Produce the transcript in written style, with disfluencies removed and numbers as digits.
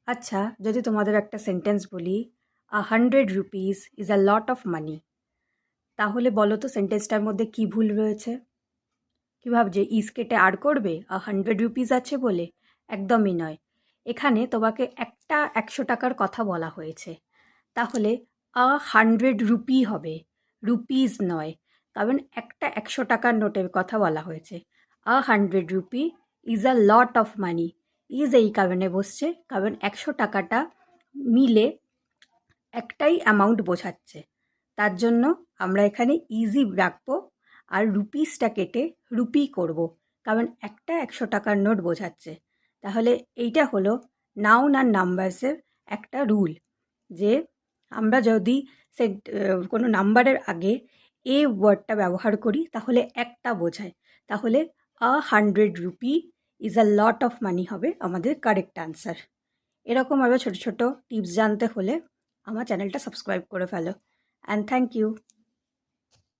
আচ্ছা, যদি তোমাদের একটা সেন্টেন্স বলি, 100 rupees is a lot of money, তাহলে বলো তো সেন্টেন্সটার মধ্যে কি ভুল রয়েছে? কি ভাবছে, ইজ কেটে আর করবে 100 rupees আছে বলে? একদমই নয়। এখানে তোমাকে একটা 100 টাকার কথা বলা হয়েছে, তাহলে 100 রুপি হবে, রুপিজ নয়। কারণ একটা 100 টাকার নোটের কথা বলা হয়েছে। 100 rupee is a lot of money. Is এই কারণে বসছে কারণ 100 টাকাটা মিলে একটাই অ্যামাউন্ট বোঝাচ্ছে। তার জন্য আমরা এখানে ইজি রাখবো আর রুপিসটা কেটে রুপি করব, কারণ একটা 100 টাকার নোট বোঝাচ্ছে। তাহলে এইটা হলো নাউন আর নাম্বারসের একটা রুল, যে আমরা যদি কোনো নাম্বারের আগে এ ওয়ার্ডটা ব্যবহার করি তাহলে একটা বোঝায়। তাহলে 100 rupee is a lot of money হবে আমাদের কারেক্ট আনসার। এরকম আরও ছোটো ছোটো টিপস জানতে হলে আমার চ্যানেলটা সাবস্ক্রাইব করে ফেলো। And thank you.